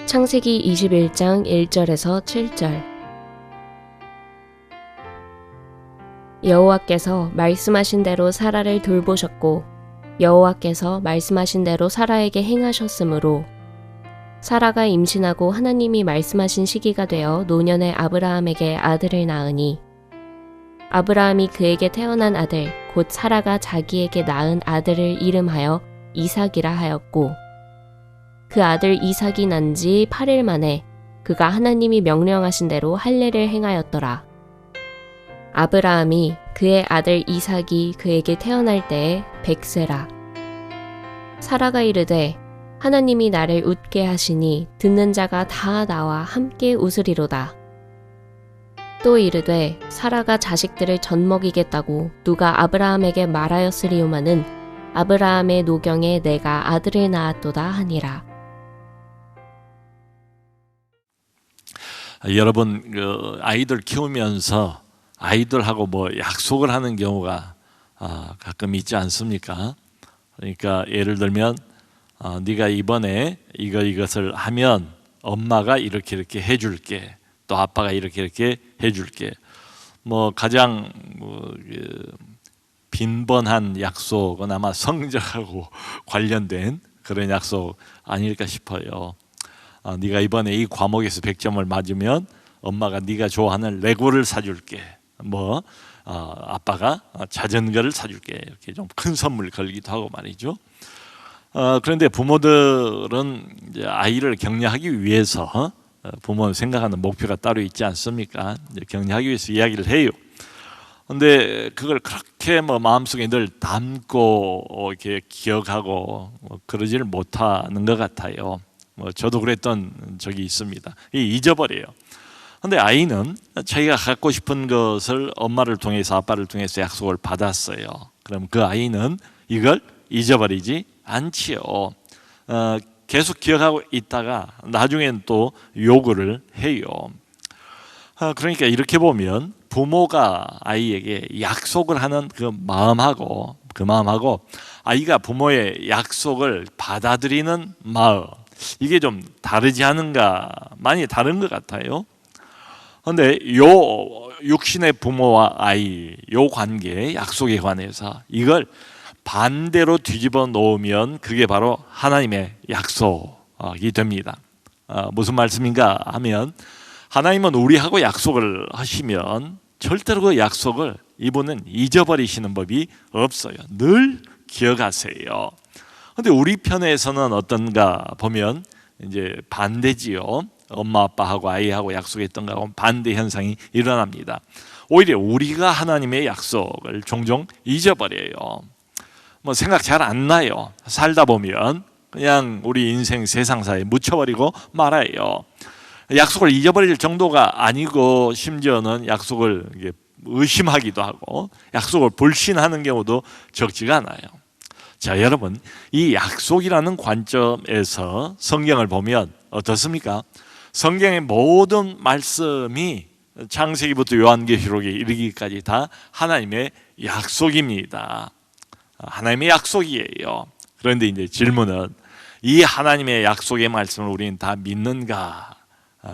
창세기 21장 1절에서 7절. 여호와께서 말씀하신 대로 사라를 돌보셨고 여호와께서 말씀하신 대로 사라에게 행하셨으므로 사라가 임신하고 하나님이 말씀하신 시기가 되어 노년에 아브라함에게 아들을 낳으니 아브라함이 그에게 태어난 아들 곧 사라가 자기에게 낳은 아들을 이름하여 이삭이라 하였고 그 아들 이삭이 난 지 8일 만에 그가 하나님이 명령하신 대로 할례를 행하였더라. 아브라함이 그의 아들 이삭이 그에게 태어날 때에 100세라. 사라가 이르되 하나님이 나를 웃게 하시니 듣는 자가 다 나와 함께 웃으리로다. 또 이르되 사라가 자식들을 젖먹이겠다고 누가 아브라함에게 말하였으리오마는 아브라함의 노경에 내가 아들을 낳았도다 하니라. 여러분 아이들 키우면서 아이들하고 약속을 하는 경우가 가끔 있지 않습니까? 그러니까 예를 들면 네가 이번에 이것을 하면 엄마가 이렇게 해줄게, 또 아빠가 이렇게 해줄게. 가장 빈번한 약속은 아마 성적하고 관련된 그런 약속 아닐까 싶어요. 네가 이번에 이 과목에서 100점을 맞으면 엄마가 네가 좋아하는 레고를 사줄게. 아빠가 자전거를 사줄게. 이렇게 좀 큰 선물 걸기도 하고 말이죠. 그런데 부모들은 이제 아이를 격려하기 위해서 부모는 생각하는 목표가 따로 있지 않습니까? 격려하기 위해서 이야기를 해요. 그런데 그걸 그렇게 마음속에 늘 담고 이렇게 기억하고 그러지를 못하는 것 같아요. 저도 그랬던 적이 있습니다. 잊어버려요. 그런데 아이는 자기가 갖고 싶은 것을 엄마를 통해서 아빠를 통해서 약속을 받았어요. 그럼 그 아이는 이걸 잊어버리지 않지요. 계속 기억하고 있다가 나중엔 또 요구를 해요. 그러니까 이렇게 보면 부모가 아이에게 약속을 하는 그 마음하고 아이가 부모의 약속을 받아들이는 마음, 이게 좀 다르지 않은가, 많이 다른 것 같아요. 그런데 요 육신의 부모와 아이 요 관계, 약속에 관해서 이걸 반대로 뒤집어 놓으면 그게 바로 하나님의 약속이 됩니다. 무슨 말씀인가 하면 하나님은 우리하고 약속을 하시면 절대로 그 약속을 이분은 잊어버리시는 법이 없어요. 늘 기억하세요. 그런데 우리 편에서는 어떤가 보면 이제 반대지요. 엄마 아빠하고 아이하고 약속했던 거하고 반대 현상이 일어납니다. 오히려 우리가 하나님의 약속을 종종 잊어버려요. 생각 잘 안 나요. 살다 보면 그냥 우리 인생 세상사에 묻혀버리고 말아요. 약속을 잊어버릴 정도가 아니고 심지어는 약속을 의심하기도 하고 약속을 불신하는 경우도 적지가 않아요. 자, 여러분, 이 약속이라는 관점에서 성경을 보면 어떻습니까? 성경의 모든 말씀이 창세기부터 요한계시록에 이르기까지 다 하나님의 약속입니다. 하나님의 약속이에요. 그런데 이제 질문은 이 하나님의 약속의 말씀을 우리는 다 믿는가?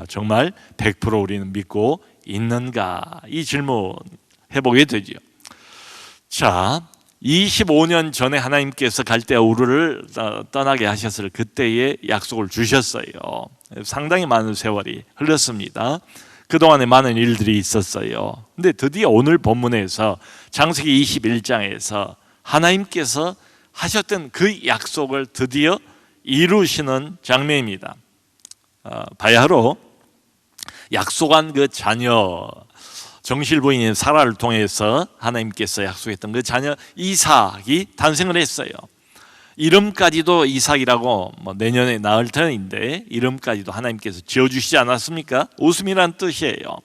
정말 100% 우리는 믿고 있는가? 이 질문 해보게 되죠. 자, 25년 전에 하나님께서 갈대아 우르를 떠나게 하셨을 그때의 약속을 주셨어요. 상당히 많은 세월이 흘렀습니다. 그동안에 많은 일들이 있었어요. 근데 드디어 오늘 본문에서 창세기 21장에서 하나님께서 하셨던 그 약속을 드디어 이루시는 장면입니다. 바야흐로 약속한 그 자녀, 정실부인인 사라를 통해서 하나님께서 약속했던 그 자녀 이삭이 탄생을 했어요. 이름까지도 이삭이라고 내년에 낳을 터인데 이름까지도 하나님께서 지어주시지 않았습니까? 웃음이란 뜻이에요.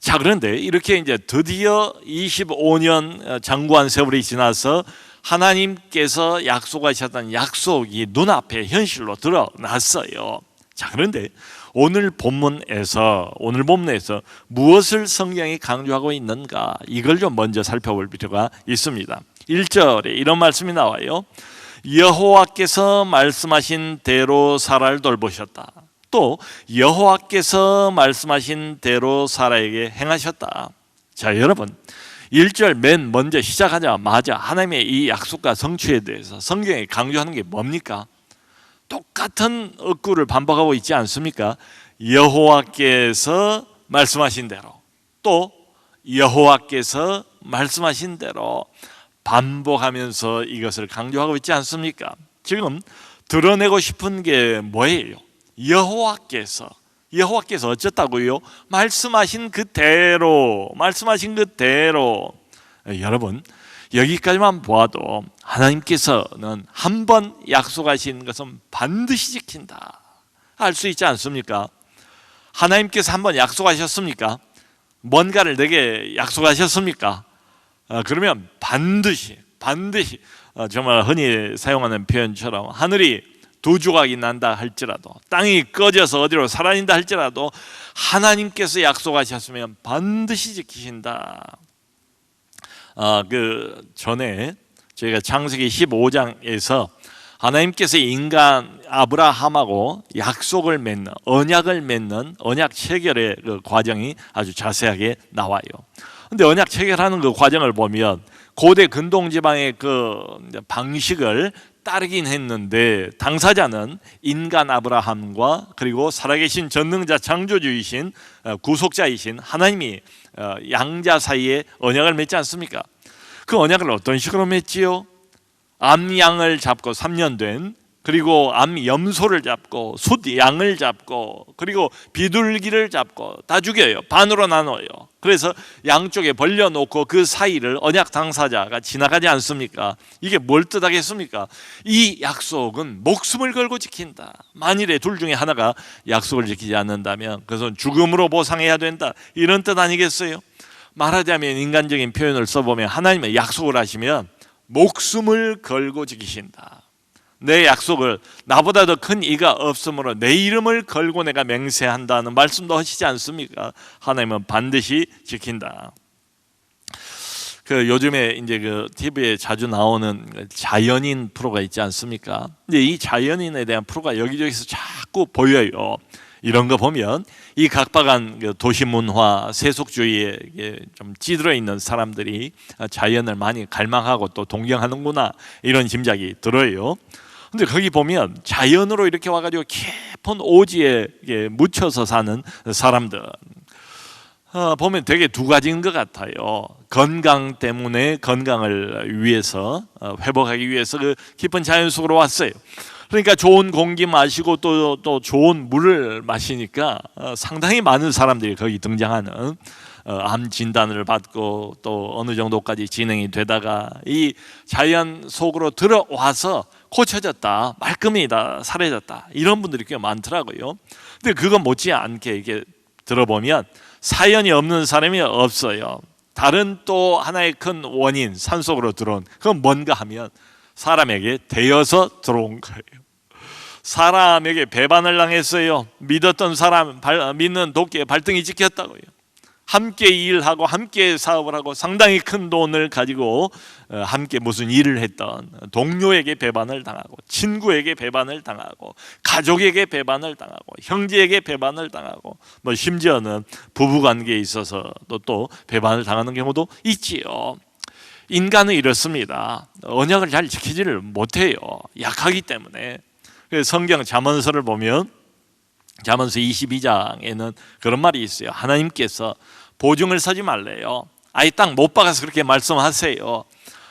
자, 그런데 이렇게 이제 드디어 25년 장구한 세월이 지나서 하나님께서 약속하셨던 약속이 눈앞에 현실로 드러났어요. 자, 그런데 오늘 본문에서 무엇을 성경이 강조하고 있는가, 이걸 좀 먼저 살펴볼 필요가 있습니다. 1절에 이런 말씀이 나와요. 여호와께서 말씀하신 대로 사라를 돌보셨다. 또 여호와께서 말씀하신 대로 사라에게 행하셨다. 자, 여러분, 1절 맨 먼저 시작하자마자 하나님의 이 약속과 성취에 대해서 성경에 강조하는 게 뭡니까? 똑같은 어구를 반복하고 있지 않습니까? 여호와께서 말씀하신 대로, 또 여호와께서 말씀하신 대로 반복하면서 이것을 강조하고 있지 않습니까? 지금 드러내고 싶은 게 뭐예요? 여호와께서 어쩌다고요? 말씀하신 그대로. 여러분, 여기까지만 보아도 하나님께서는 한 번 약속하신 것은 반드시 지킨다 알 수 있지 않습니까? 하나님께서 한 번 약속하셨습니까? 뭔가를 내게 약속하셨습니까? 그러면 반드시 정말 흔히 사용하는 표현처럼 하늘이 두 조각이 난다 할지라도, 땅이 꺼져서 어디로 사라진다 할지라도 하나님께서 약속하셨으면 반드시 지키신다. 그 전에 저희가 창세기 15장에서 하나님께서 인간 아브라함하고 약속을 맺는, 언약을 맺는 언약 체결의 그 과정이 아주 자세하게 나와요. 근데 언약 체결하는 그 과정을 보면 고대 근동 지방의 그 방식을 따르긴 했는데, 당사자는 인간 아브라함과 그리고 살아계신 전능자 창조주이신 구속자이신 하나님이 양자 사이에 언약을 맺지 않습니까? 그 언약을 어떤 식으로 맺지요? 암양을 잡고 3년 된, 그리고 암염소를 잡고 숫양을 잡고, 그리고 비둘기를 잡고 다 죽여요. 반으로 나눠요. 그래서 양쪽에 벌려놓고 그 사이를 언약 당사자가 지나가지 않습니까? 이게 뭘 뜻하겠습니까? 이 약속은 목숨을 걸고 지킨다. 만일에 둘 중에 하나가 약속을 지키지 않는다면 그것은 죽음으로 보상해야 된다, 이런 뜻 아니겠어요? 말하자면 인간적인 표현을 써보면 하나님의 약속을 하시면 목숨을 걸고 지키신다. 내 약속을, 나보다 더 큰 이가 없으므로 내 이름을 걸고 내가 맹세한다는 말씀도 하시지 않습니까? 하나님은 반드시 지킨다. 그 요즘에 이제 그 TV에 자주 나오는 자연인 프로가 있지 않습니까? 근데 이 자연인에 대한 프로가 여기저기서 자꾸 보여요. 이런 거 보면 이 각박한 그 도시 문화, 세속주의에 좀 찌들어 있는 사람들이 자연을 많이 갈망하고 또 동경하는구나, 이런 짐작이 들어요. 근데 거기 보면 자연으로 이렇게 와가지고 깊은 오지에 묻혀서 사는 사람들 보면 되게 두 가지인 것 같아요. 건강 때문에, 건강을 위해서, 회복하기 위해서 그 깊은 자연 속으로 왔어요. 그러니까 좋은 공기 마시고 또 좋은 물을 마시니까 상당히 많은 사람들이 거기 등장하는, 암 진단을 받고 또 어느 정도까지 진행이 되다가 이 자연 속으로 들어와서 고쳐졌다, 말끔이다, 사라졌다, 이런 분들이 꽤 많더라고요. 근데 그거 못지않게 이렇게 들어보면 사연이 없는 사람이 없어요. 다른 또 하나의 큰 원인, 산속으로 들어온, 그건 뭔가 하면 사람에게 대여서 들어온 거예요. 사람에게 배반을 당했어요. 믿었던 사람, 믿는 도끼에 발등이 찍혔다고요. 함께 일하고 함께 사업을 하고 상당히 큰 돈을 가지고 함께 무슨 일을 했던 동료에게 배반을 당하고, 친구에게 배반을 당하고, 가족에게 배반을 당하고, 형제에게 배반을 당하고, 뭐 심지어는 부부관계에 있어서도 또 배반을 당하는 경우도 있지요. 인간은 이렇습니다. 언약을 잘 지키지를 못해요. 약하기 때문에. 그래서 성경 잠언서를 보면 잠언서 22장에는 그런 말이 있어요. 하나님께서 보증을 서지 말래요. 아예 딱 못 박아서 그렇게 말씀하세요.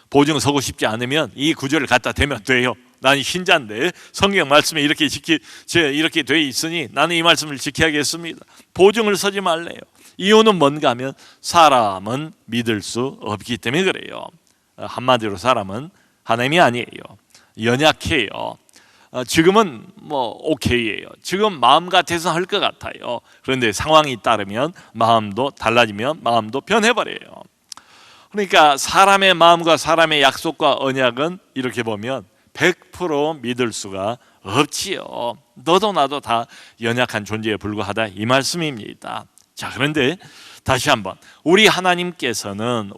보증 서고 싶지 않으면 이 구절을 갖다 대면 돼요. 난 신자인데 성경 말씀에 이렇게 돼 있으니 나는 이 말씀을 지켜야겠습니다. 보증을 서지 말래요. 이유는 뭔가 하면 사람은 믿을 수 없기 때문에 그래요. 한마디로 사람은 하나님이 아니에요. 연약해요. 지금은 뭐 오케이예요. 지금 마음 같아서 할 것 같아요. 그런데 상황이 따르면 마음도 달라지면 마음도 변해버려요. 그러니까 사람의 마음과 사람의 약속과 언약은 이렇게 보면 100% 믿을 수가 없지요. 너도 나도 다 연약한 존재에 불과하다, 이 말씀입니다. 자, 그런데 다시 한번 우리 하나님께서는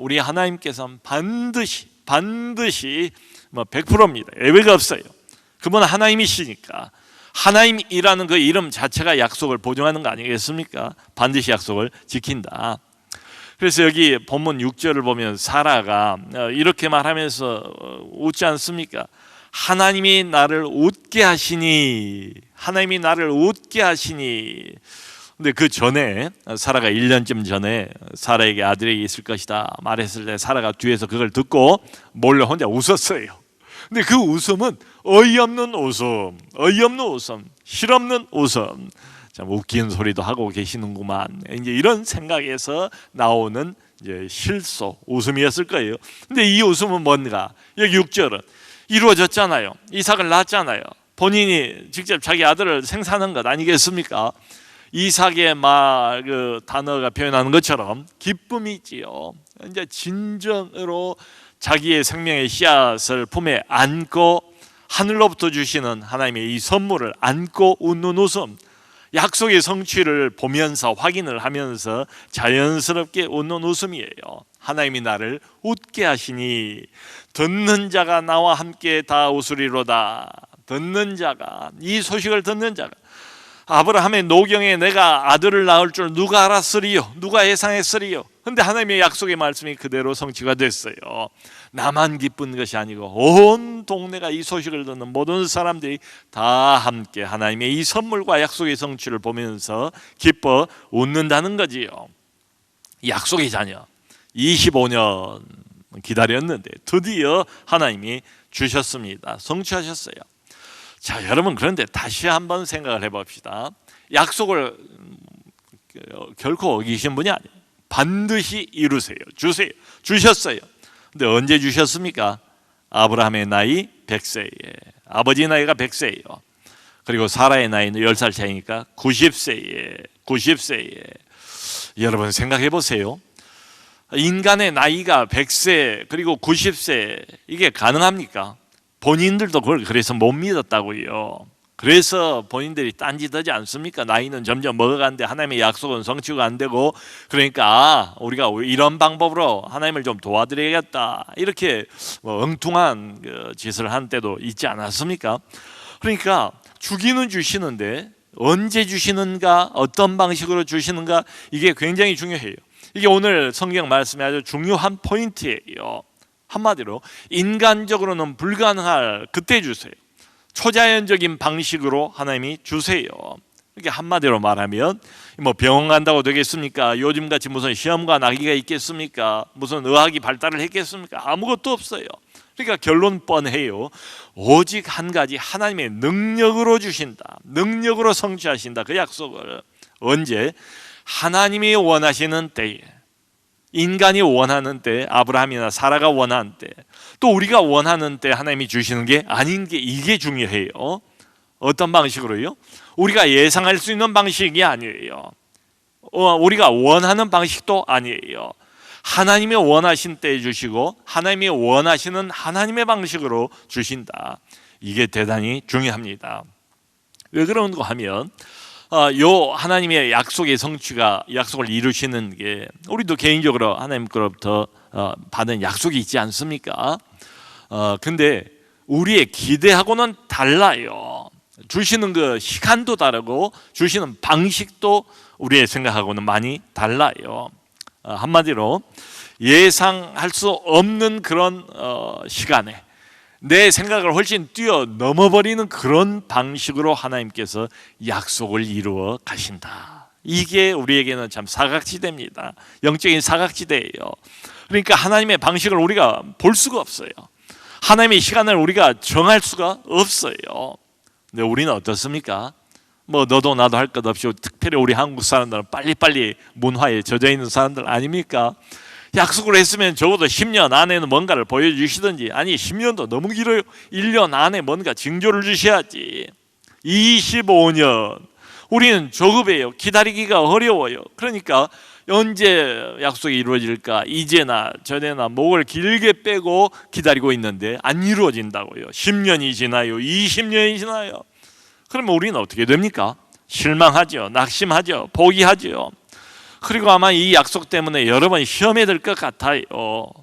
반드시 뭐 100%입니다. 예외가 없어요. 그분 하나님이시니까 하나님이라는 그 이름 자체가 약속을 보증하는 거 아니겠습니까? 반드시 약속을 지킨다. 그래서 여기 본문 6절을 보면 사라가 이렇게 말하면서 웃지 않습니까? 하나님이 나를 웃게 하시니, 하나님이 나를 웃게 하시니. 근데 그 전에 사라가 1년쯤 전에 사라에게 아들이 있을 것이다 말했을 때 사라가 뒤에서 그걸 듣고 몰래 혼자 웃었어요. 근데 그 웃음은 어이없는 웃음, 어이없는 웃음, 실없는 웃음. 참 웃긴 소리도 하고 계시는구만. 이제 이런 생각에서 나오는 이제 실소, 웃음이었을 거예요. 근데 이 웃음은 뭔가? 여기 6절은 이루어졌잖아요. 이삭을 낳았잖아요. 본인이 직접 자기 아들을 생산한 것 아니겠습니까? 이삭의 말 그 단어가 표현하는 것처럼 기쁨이지요. 이제 진정으로 자기의 생명의 씨앗을 품에 안고 하늘로부터 주시는 하나님의 이 선물을 안고 웃는 웃음, 약속의 성취를 보면서 확인을 하면서 자연스럽게 웃는 웃음이에요. 하나님이 나를 웃게 하시니 듣는 자가 나와 함께 다 웃으리로다. 듣는 자가, 이 소식을 듣는 자가, 아브라함의 노경에 내가 아들을 낳을 줄 누가 알았으리요? 누가 예상했으리요? 근데 하나님의 약속의 말씀이 그대로 성취가 됐어요. 나만 기쁜 것이 아니고 온 동네가 이 소식을 듣는 모든 사람들이 다 함께 하나님의 이 선물과 약속의 성취를 보면서 기뻐 웃는다는 거지요. 약속의 자녀 25년 기다렸는데 드디어 하나님이 주셨습니다. 성취하셨어요. 자, 여러분, 그런데 다시 한번 생각을 해봅시다. 약속을 결코 어기신 분이 아니에요. 반드시 이루세요. 주세요. 주셨어요. 근데 언제 주셨습니까? 아브라함의 나이 100세에, 아버지 나이가 100세예요. 그리고 사라의 나이는 10살 차이니까 90세에. 여러분 생각해 보세요. 인간의 나이가 100세 그리고 90세, 이게 가능합니까? 본인들도 그걸 그래서 못 믿었다고요. 그래서 본인들이 딴짓하지 않습니까? 나이는 점점 먹어가는데 하나님의 약속은 성취가 안 되고, 그러니까 우리가 이런 방법으로 하나님을 좀 도와드려야겠다, 이렇게 엉뚱한 짓을 한 때도 있지 않았습니까? 그러니까 주기는 주시는데 언제 주시는가, 어떤 방식으로 주시는가, 이게 굉장히 중요해요. 이게 오늘 성경 말씀의 아주 중요한 포인트예요. 한마디로 인간적으로는 불가능할 그때 주세요. 초자연적인 방식으로 하나님이 주세요. 이렇게 한마디로 말하면 뭐 병원 간다고 되겠습니까? 요즘같이 무슨 시험과 나기가 있겠습니까? 무슨 의학이 발달을 했겠습니까? 아무것도 없어요. 그러니까 결론 뻔해요. 오직 한 가지, 하나님의 능력으로 주신다. 능력으로 성취하신다. 그 약속을 언제? 하나님이 원하시는 때에, 인간이 원하는 때, 아브라함이나 사라가 원하는 때, 또 우리가 원하는 때 하나님이 주시는 게 아닌 게, 이게 중요해요. 어떤 방식으로요? 우리가 예상할 수 있는 방식이 아니에요. 우리가 원하는 방식도 아니에요. 하나님이 원하신 때에 주시고 하나님이 원하시는 하나님의 방식으로 주신다. 이게 대단히 중요합니다. 왜 그런가 하면 요 하나님의 약속의 성취가, 약속을 이루시는 게 우리도 개인적으로 하나님께로부터 받은 약속이 있지 않습니까? 근데 우리의 기대하고는 달라요. 주시는 그 시간도 다르고 주시는 방식도 우리의 생각하고는 많이 달라요. 한마디로 예상할 수 없는 그런 시간에 내 생각을 훨씬 뛰어넘어버리는 그런 방식으로 하나님께서 약속을 이루어 가신다. 이게 우리에게는 참 사각지대입니다. 영적인 사각지대예요. 그러니까 하나님의 방식을 우리가 볼 수가 없어요. 하나님의 시간을 우리가 정할 수가 없어요. 근데 우리는 어떻습니까? 뭐 너도 나도 할 것 없이, 특별히 우리 한국 사람들은 빨리빨리 문화에 젖어 있는 사람들 아닙니까? 약속을 했으면 적어도 10년 안에는 뭔가를 보여주시든지, 아니 10년도 너무 길어요. 1년 안에 뭔가 징조를 주셔야지. 25년 우리는 조급해요. 기다리기가 어려워요. 그러니까 언제 약속이 이루어질까, 이제나 저제나 목을 길게 빼고 기다리고 있는데 안 이루어진다고요. 10년이 지나요. 20년이 지나요. 그러면 우리는 어떻게 됩니까? 실망하죠. 낙심하죠. 포기하죠. 그리고 아마 이 약속 때문에 여러 번 시험에 들 것 같아요.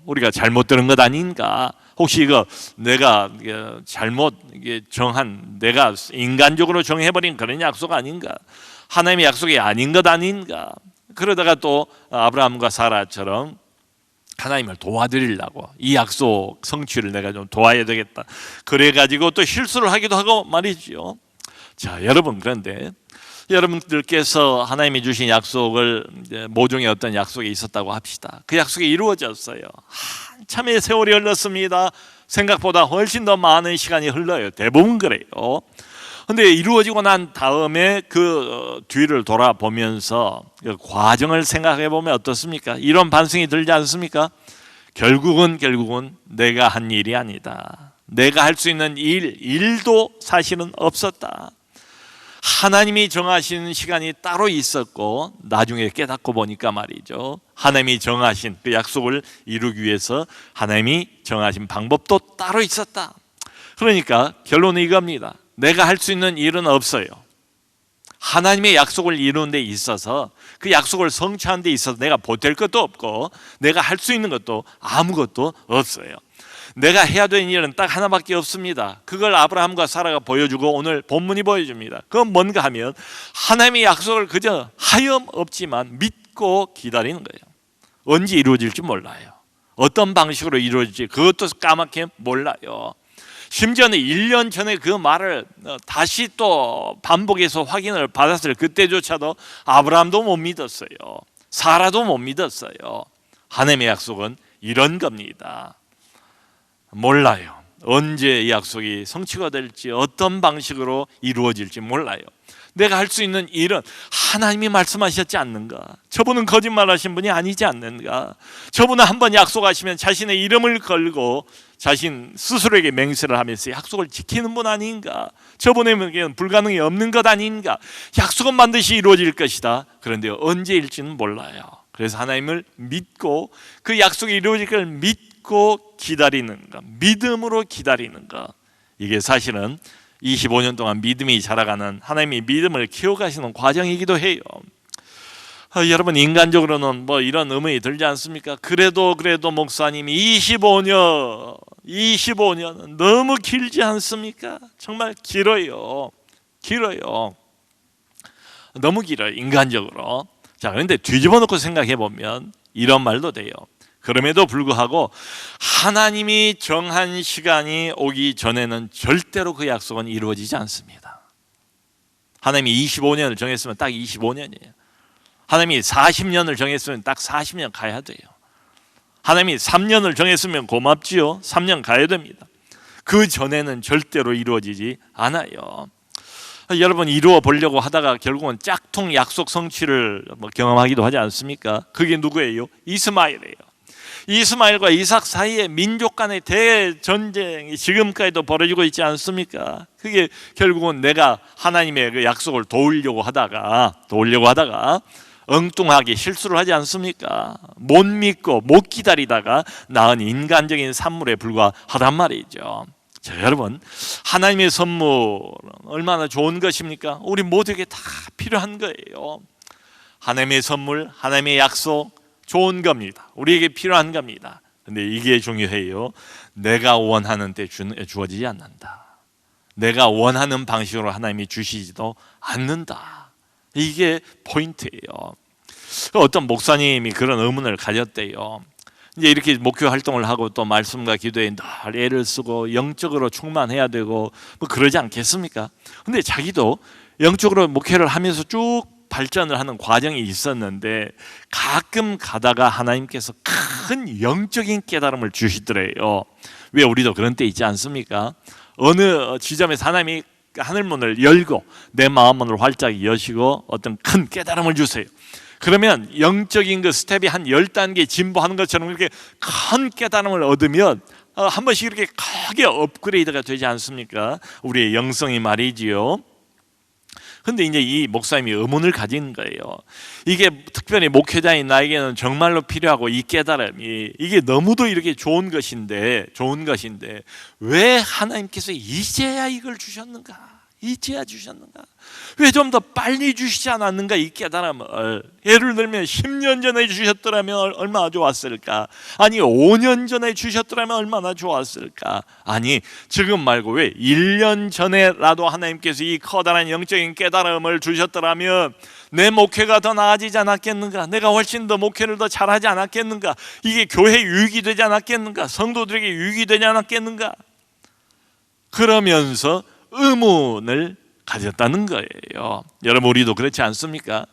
우리가 잘못 들은 것 아닌가, 혹시 이거 내가 잘못 정한, 내가 인간적으로 정해버린 그런 약속 아닌가? 하나님의 약속이 아닌 것 아닌가? 그러다가 또 아브라함과 사라처럼 하나님을 도와드리려고 이 약속 성취를 내가 좀 도와야 되겠다, 그래가지고 또 실수를 하기도 하고 말이죠. 자, 여러분, 그런데 여러분들께서 하나님이 주신 약속을, 모종의 어떤 약속이 있었다고 합시다. 그 약속이 이루어졌어요. 한참의 세월이 흘렀습니다. 생각보다 훨씬 더 많은 시간이 흘러요. 대부분 그래요. 근데 이루어지고 난 다음에 그 뒤를 돌아보면서 그 과정을 생각해 보면 어떻습니까? 이런 반성이 들지 않습니까? 결국은 내가 한 일이 아니다. 내가 할 수 있는 일도 사실은 없었다. 하나님이 정하신 시간이 따로 있었고, 나중에 깨닫고 보니까 말이죠, 하나님이 정하신 그 약속을 이루기 위해서 하나님이 정하신 방법도 따로 있었다. 그러니까 결론은 이겁니다. 내가 할 수 있는 일은 없어요. 하나님의 약속을 이루는 데 있어서, 그 약속을 성취하는 데 있어서 내가 보탤 것도 없고 내가 할 수 있는 것도 아무것도 없어요. 내가 해야 되는 일은 딱 하나밖에 없습니다. 그걸 아브라함과 사라가 보여주고 오늘 본문이 보여줍니다. 그건 뭔가 하면 하나님의 약속을 그저 하염없지만 믿고 기다리는 거예요. 언제 이루어질지 몰라요. 어떤 방식으로 이루어질지 그것도 까맣게 몰라요. 심지어는 1년 전에 그 말을 다시 또 반복해서 확인을 받았을 그때조차도 아브라함도 못 믿었어요. 사라도 못 믿었어요. 하나님의 약속은 이런 겁니다. 몰라요. 언제 이 약속이 성취가 될지, 어떤 방식으로 이루어질지 몰라요. 내가 할 수 있는 일은 하나님이 말씀하셨지 않는가? 저분은 거짓말하신 분이 아니지 않는가? 저분은 한번 약속하시면 자신의 이름을 걸고 자신 스스로에게 맹세를 하면서 약속을 지키는 분 아닌가? 저분에게는 불가능이 없는 것 아닌가? 약속은 반드시 이루어질 것이다. 그런데 언제일지는 몰라요. 그래서 하나님을 믿고 그 약속이 이루어질 걸 믿고 기다리는 것, 믿음으로 기다리는 것, 이게 사실은 25년 동안 믿음이 자라가는, 하나님이 믿음을 키워가시는 과정이기도 해요. 여러분, 인간적으로는 뭐 이런 의문이 들지 않습니까? 그래도 목사님이 25년은 너무 길지 않습니까? 정말 길어요. 너무 길어요, 인간적으로. 자, 그런데 뒤집어 놓고 생각해 보면 이런 말도 돼요. 그럼에도 불구하고 하나님이 정한 시간이 오기 전에는 절대로 그 약속은 이루어지지 않습니다. 하나님이 25년을 정했으면 딱 25년이에요. 하나님이 40년을 정했으면 딱 40년 가야 돼요. 하나님이 3년을 정했으면 고맙지요. 3년 가야 됩니다. 그 전에는 절대로 이루어지지 않아요. 여러분, 이루어 보려고 하다가 결국은 짝퉁 약속 성취를 경험하기도 하지 않습니까? 그게 누구예요? 이스마엘이에요. 이스마엘과 이삭 사이에 민족 간의 대전쟁이 지금까지도 벌어지고 있지 않습니까? 그게 결국은 내가 하나님의 그 약속을 도우려고 하다가 엉뚱하게 실수를 하지 않습니까? 못 믿고 못 기다리다가 낳은 인간적인 산물에 불과하단 말이죠. 자, 여러분, 하나님의 선물은 얼마나 좋은 것입니까? 우리 모두에게 다 필요한 거예요. 하나님의 선물, 하나님의 약속, 좋은 겁니다. 우리에게 필요한 겁니다. 근데 이게 중요해요. 내가 원하는 때 주어지지 않는다. 내가 원하는 방식으로 하나님이 주시지도 않는다. 이게 포인트예요. 어떤 목사님이 그런 의문을 가졌대요. 이제 이렇게 목회 활동을 하고 또 말씀과 기도에 늘 애를 쓰고 영적으로 충만해야 되고 뭐 그러지 않겠습니까? 근데 자기도 영적으로 목회를 하면서 쭉 발전을 하는 과정이 있었는데 가끔 가다가 하나님께서 큰 영적인 깨달음을 주시더래요. 왜 우리도 그런 때 있지 않습니까? 어느 지점에서 하나님이 하늘문을 열고 내 마음문을 활짝 여시고 어떤 큰 깨달음을 주세요. 그러면 영적인 그 스텝이 한 10단계 진보하는 것처럼 이렇게 큰 깨달음을 얻으면 한 번씩 이렇게 크게 업그레이드가 되지 않습니까? 우리의 영성이 말이지요. 근데 이제 이 목사님이 의문을 가진 거예요. 이게 특별히 목회자인 나에게는 정말로 필요하고 이 깨달음이 이게 너무도 이렇게 좋은 것인데 왜 하나님께서 이제야 이걸 주셨는가? 이제야 주셨는가? 왜 좀 더 빨리 주시지 않았는가? 이 깨달음을, 예를 들면 10년 전에 주셨더라면 얼마나 좋았을까? 아니 5년 전에 주셨더라면 얼마나 좋았을까? 아니 지금 말고 왜 1년 전에라도 하나님께서 이 커다란 영적인 깨달음을 주셨더라면 내 목회가 더 나아지지 않았겠는가? 내가 훨씬 더 목회를 더 잘하지 않았겠는가? 이게 교회 유익이 되지 않았겠는가? 성도들에게 유익이 되지 않았겠는가? 그러면서 의문을 가졌다는 거예요. 여러분, 우리도 그렇지 않습니까?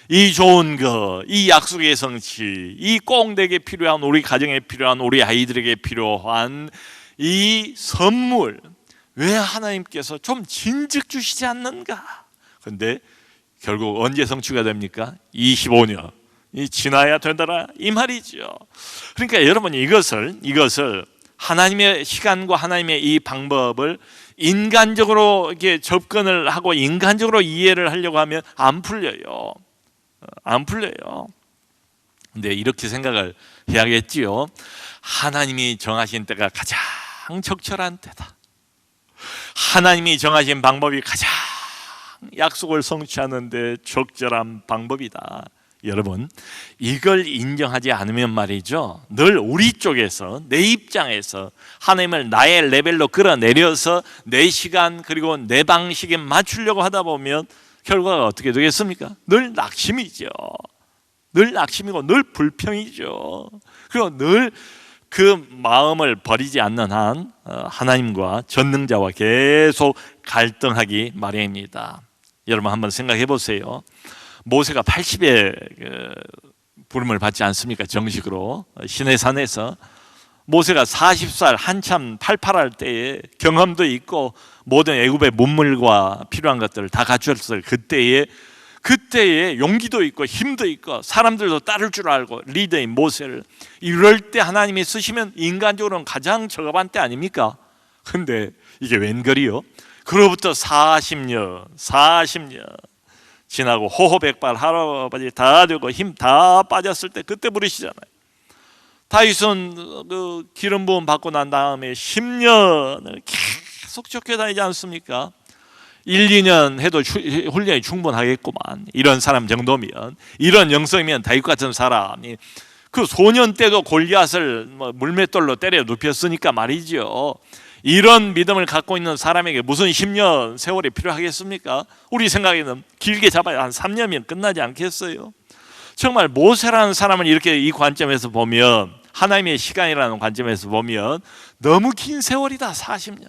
이 좋은 거, 이 약속의 성취, 이 꼭 내게 필요한, 우리 가정에 필요한, 우리 아이들에게 필요한 이 선물, 왜 하나님께서 좀 진즉 주시지 않는가? 근데 결국 언제 성취가 됩니까? 25년 지나야 되더라, 이 말이죠. 그러니까 여러분, 이것을 하나님의 시간과 하나님의 이 방법을 인간적으로 이렇게 접근을 하고 인간적으로 이해를 하려고 하면 안 풀려요. 근데 이렇게 생각을 해야겠지요. 하나님이 정하신 때가 가장 적절한 때다. 하나님이 정하신 방법이 가장 약속을 성취하는 데 적절한 방법이다. 여러분, 이걸 인정하지 않으면 말이죠, 늘 우리 쪽에서, 내 입장에서 하나님을 나의 레벨로 끌어내려서 내 시간 그리고 내 방식에 맞추려고 하다 보면 결과가 어떻게 되겠습니까? 늘 낙심이죠. 늘 낙심이고 늘 불평이죠. 그리고 늘 그 마음을 버리지 않는 한 하나님과 전능자와 계속 갈등하기 마련입니다. 여러분, 한번 생각해 보세요. 모세가 80의 부름을 받지 않습니까? 정식으로 시내산에서 모세가 40살 한참 팔팔할 때에 경험도 있고 모든 애굽의 문물과 필요한 것들을 다 갖추었을 그때에 용기도 있고 힘도 있고 사람들도 따를 줄 알고 리더인 모세를, 이럴 때 하나님이 쓰시면 인간적으로는 가장 적합한 때 아닙니까? 근데 이게 웬걸이요? 그로부터 40년 지나고 호호백발 할아버지 다 되고 힘 다 빠졌을 때 그때 부르시잖아요. 다윗은 그 기름 부음 받고 난 다음에 10년을 계속 쫓겨다니지 않습니까? 1, 2년 해도 훈련이 충분하겠구만. 이런 사람 정도면, 이런 영성이면 다윗 같은 사람이 그 소년 때도 골리앗을 물맷돌로 때려 눕혔으니까 말이죠. 이런 믿음을 갖고 있는 사람에게 무슨 10년 세월이 필요하겠습니까? 우리 생각에는 길게 잡아야 한 3년이면 끝나지 않겠어요? 정말 모세라는 사람을 이렇게 이 관점에서 보면, 하나님의 시간이라는 관점에서 보면 너무 긴 세월이다. 40년.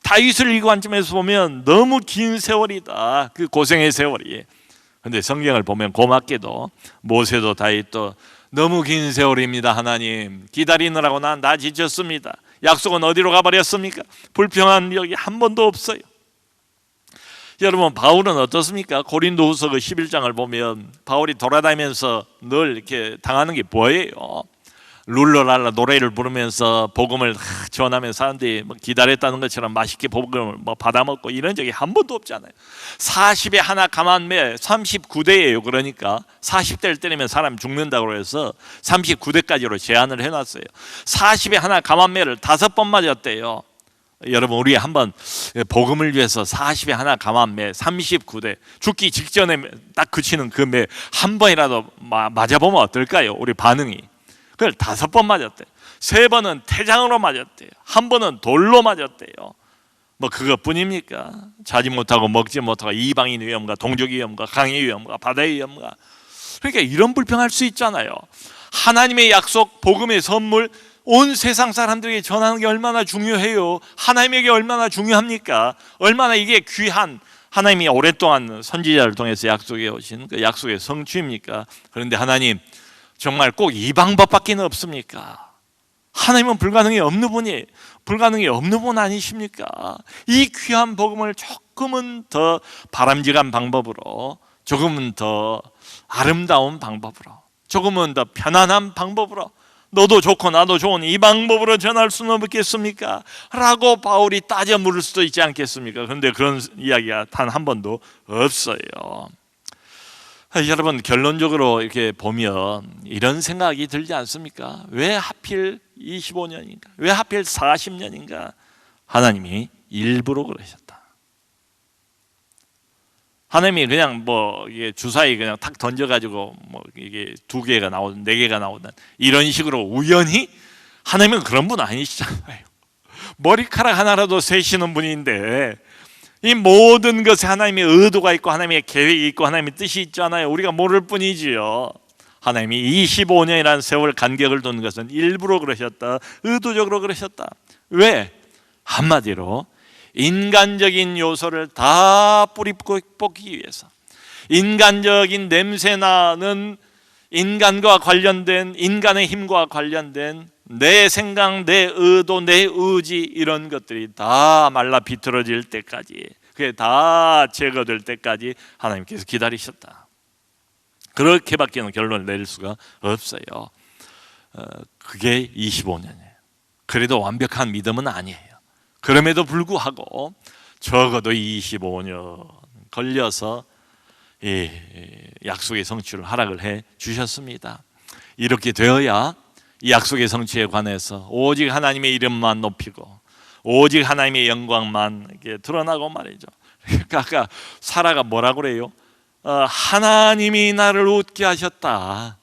다윗을 이 관점에서 보면 너무 긴 세월이다. 그 고생의 세월이. 근데 성경을 보면 고맙게도 모세도 다윗도 너무 긴 세월입니다. 하나님, 기다리느라고 나 지쳤습니다. 약속은 어디로 가버렸습니까? 불평한 적이 한 번도 없어요. 여러분, 바울은 어떻습니까? 고린도후서 그 11장을 보면 바울이 돌아다니면서 늘 이렇게 당하는 게 뭐예요? 룰러랄라 노래를 부르면서 복음을 전하면 사람들이 기다렸다는 것처럼 맛있게 복음을 받아먹고 이런 적이 한 번도 없잖아요. 40에 하나 감한매 39대예요. 그러니까 40대를 때리면 사람 죽는다고 해서 39대까지로 제한을 해놨어요. 40에 하나 감한매를 5번 맞았대요. 여러분, 우리 한번 복음을 위해서 40에 하나 감한매 39대 죽기 직전에 딱 그치는 그 매 한 번이라도 맞아보면 어떨까요? 우리 반응이. 그걸 5번 맞았대요. 3번은 태장으로 맞았대요. 1번은 돌로 맞았대요. 뭐 그것뿐입니까? 자지 못하고 먹지 못하고 이방인 위험과 동족 위험과 강의 위험과 바다의 위험과, 그러니까 이런 불평할 수 있잖아요. 하나님의 약속, 복음의 선물, 온 세상 사람들에게 전하는 게 얼마나 중요해요. 하나님에게 얼마나 중요합니까? 얼마나 이게 귀한, 하나님이 오랫동안 선지자를 통해서 약속해 오신 그 약속의 성취입니까? 그런데 하나님, 정말 꼭 이 방법밖에 없습니까? 하나님은 불가능이 없는 분 아니십니까? 이 귀한 복음을 조금은 더 바람직한 방법으로, 조금은 더 아름다운 방법으로, 조금은 더 편안한 방법으로, 너도 좋고 나도 좋은 이 방법으로 전할 수는 없겠습니까? 라고 바울이 따져 물을 수도 있지 않겠습니까? 그런데 그런 이야기가 단 한 번도 없어요. 여러분, 결론적으로 이렇게 보면 이런 생각이 들지 않습니까? 왜 하필 25년인가? 왜 하필 40년인가? 하나님이 일부러 그러셨다. 하나님이 그냥 뭐 이게 주사위 그냥 탁 던져가지고 뭐 이게 2개가 나오든 4개가 나오든 이런 식으로 우연히, 하나님은 그런 분 아니시잖아요. 머리카락 하나라도 세시는 분인데 이 모든 것에 하나님의 의도가 있고 하나님의 계획이 있고 하나님의 뜻이 있잖아요. 우리가 모를 뿐이지요. 하나님이 25년이라는 세월 간격을 두는 것은 일부러 그러셨다, 의도적으로 그러셨다. 왜? 한마디로 인간적인 요소를 다 뿌리 뽑기 위해서, 인간적인 냄새나는 인간과 관련된, 인간의 힘과 관련된 내 생각, 내 의도, 내 의지, 이런 것들이 다 말라 비틀어질 때까지, 그게 다 제거될 때까지 하나님께서 기다리셨다. 그렇게밖에는 결론을 내릴 수가 없어요. 그게 25년이에요. 그래도 완벽한 믿음은 아니에요. 그럼에도 불구하고 적어도 25년 걸려서 이 약속의 성취를 허락을 해 주셨습니다. 이렇게 되어야 이 약속의 성취에 관해서 오직 하나님의 이름만 높이고 오직 하나님의 영광만 이렇게 드러나고 말이죠. 그러니까 아까 사라가 뭐라고 그래요? 하나님이 나를 웃게 하셨다.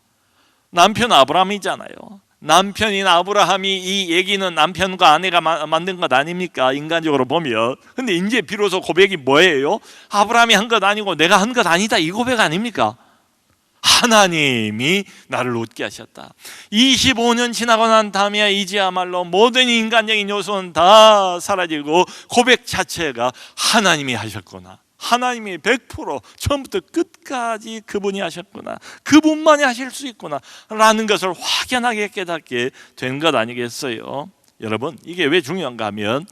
남편 아브라함이잖아요. 남편인 아브라함이, 이 얘기는 남편과 아내가 만든 것 아닙니까? 인간적으로 보면. 근데 이제 비로소 고백이 뭐예요? 아브라함이 한 것 아니고 내가 한 것 아니다, 이 고백 아닙니까? 하나님이 나를 웃게 하셨다. 25년 지나고 난 다음에 이제야말로 모든 인간적인 요소는 다 사라지고 고백 자체가 하나님이 하셨구나, 하나님이 100% 처음부터 끝까지 그분이 하셨구나, 그분만이 하실 수 있구나 라는 것을 확연하게 깨닫게 된 것 아니겠어요? 여러분, 이게 왜 중요한가 하면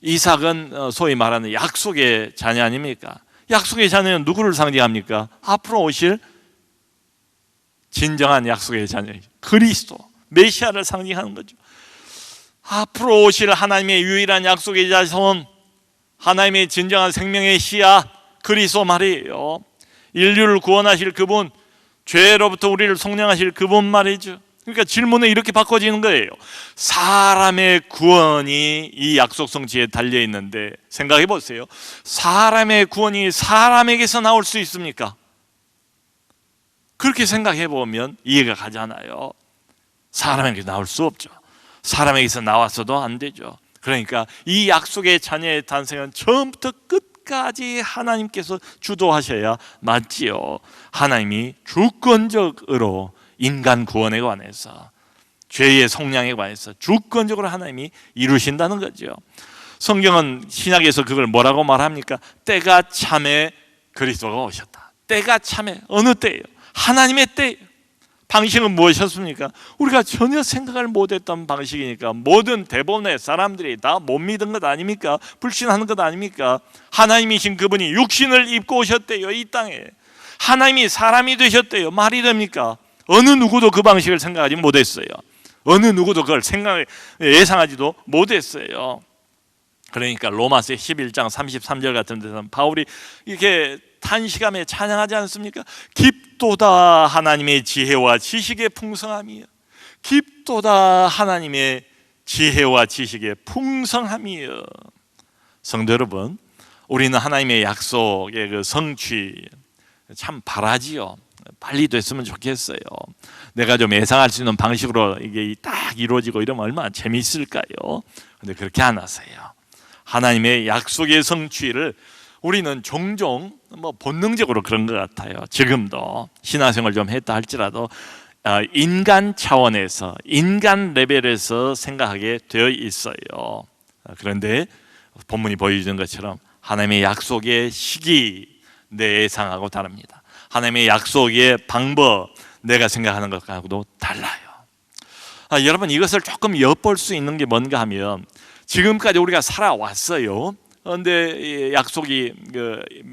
이삭은 소위 말하는 약속의 자녀 아닙니까? 약속의 자녀는 누구를 상징합니까? 앞으로 오실 진정한 약속의 자녀, 그리스도, 메시아를 상징하는 거죠. 앞으로 오실 하나님의 유일한 약속의 자손, 하나님의 진정한 생명의 씨앗, 그리스도 말이에요. 인류를 구원하실 그분, 죄로부터 우리를 속량하실 그분 말이죠. 그러니까 질문은 이렇게 바꿔지는 거예요. 사람의 구원이 이 약속 성취에 달려 있는데 생각해 보세요. 사람의 구원이 사람에게서 나올 수 있습니까? 그렇게 생각해 보면 이해가 가잖아요. 사람에게 나올 수 없죠. 사람에게서 나왔어도 안 되죠. 그러니까 이 약속의 자녀의 탄생은 처음부터 끝까지 하나님께서 주도하셔야 맞지요. 하나님이 주권적으로 인간 구원에 관해서, 죄의 속량에 관해서 주권적으로 하나님이 이루신다는 거죠. 성경은 신약에서 그걸 뭐라고 말합니까? 때가 참에 그리스도가 오셨다. 때가 참에, 어느 때예요? 하나님의 때. 방식은 무엇이었습니까? 우리가 전혀 생각을 못했던 방식이니까 모든 대부분의 사람들이 다 못 믿은 것 아닙니까? 불신하는 것 아닙니까? 하나님이신 그분이 육신을 입고 오셨대요, 이 땅에. 하나님이 사람이 되셨대요. 말이 됩니까? 어느 누구도 그 방식을 생각하지 못했어요. 어느 누구도 그걸 예상하지도 못했어요. 그러니까 로마서 11장 33절 같은 데서는 바울이 이렇게 탄식하며 찬양하지 않습니까? 깊도다 하나님의 지혜와 지식의 풍성함이요. 깊도다 하나님의 지혜와 지식의 풍성함이요. 성도 여러분, 우리는 하나님의 약속의 그 성취 참 바라지요. 빨리 됐으면 좋겠어요. 내가 좀 예상할 수 있는 방식으로 이게 딱 이루어지고 이러면 얼마나 재미있을까요? 근데 그렇게 안 하세요. 하나님의 약속의 성취를 우리는 종종 본능적으로 그런 것 같아요. 지금도 신앙생활 좀 했다 할지라도 인간 차원에서, 인간 레벨에서 생각하게 되어 있어요. 그런데 본문이 보여주는 것처럼 하나님의 약속의 시기, 내 예상하고 다릅니다. 하나님의 약속의 방법, 내가 생각하는 것하고도 달라요. 여러분, 이것을 조금 엿볼 수 있는 게 뭔가 하면, 지금까지 우리가 살아왔어요. 그런데 약속이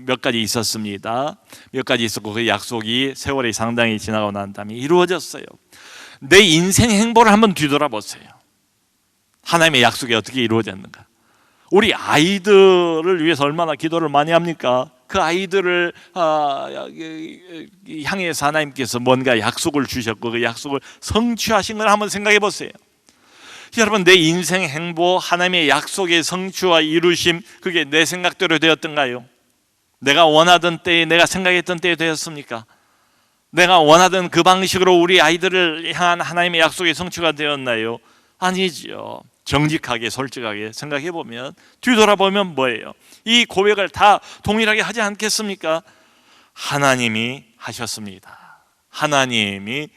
몇 가지 있었습니다. 몇 가지 있었고 그 약속이 세월이 상당히 지나고 난 다음에 이루어졌어요. 내 인생 행보를 한번 뒤돌아보세요. 하나님의 약속이 어떻게 이루어졌는가? 우리 아이들을 위해서 얼마나 기도를 많이 합니까? 그 아이들을 향해서 하나님께서 뭔가 약속을 주셨고 그 약속을 성취하신 걸 한번 생각해 보세요. 여러분, 내 인생 행보, 하나님의 약속의 성취와 이루심, 그게 내 생각대로 되었던가요? 내가 원하던 때에, 내가 생각했던 때에 되었습니까? 내가 원하던 그 방식으로 우리 아이들을 향한 하나님의 약속의 성취가 되었나요? 아니지요. 정직하게 솔직하게 생각해 보면, 뒤돌아보면 뭐예요? 이 고백을 다 동일하게 하지 않겠습니까? 하나님이 하셨습니다. 하나님이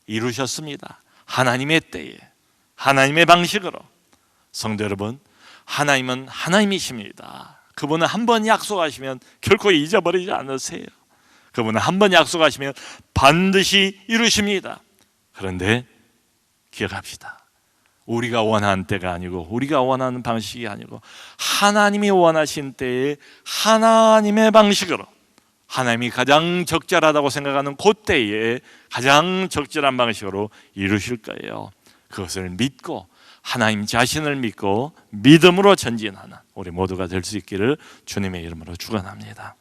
이루셨습니다. 하나님의 때에, 하나님의 방식으로. 성도 여러분, 하나님은 하나님이십니다. 그분은 한 번 약속하시면 결코 잊어버리지 않으세요. 그분은 한 번 약속하시면 반드시 이루십니다. 그런데 기억합시다. 우리가 원하는 때가 아니고, 우리가 원하는 방식이 아니고, 하나님이 원하신 때에 하나님의 방식으로, 하나님이 가장 적절하다고 생각하는 그때에 가장 적절한 방식으로 이루실 거예요. 그것을 믿고, 하나님 자신을 믿고 믿음으로 전진하는 우리 모두가 될 수 있기를 주님의 이름으로 축원합니다.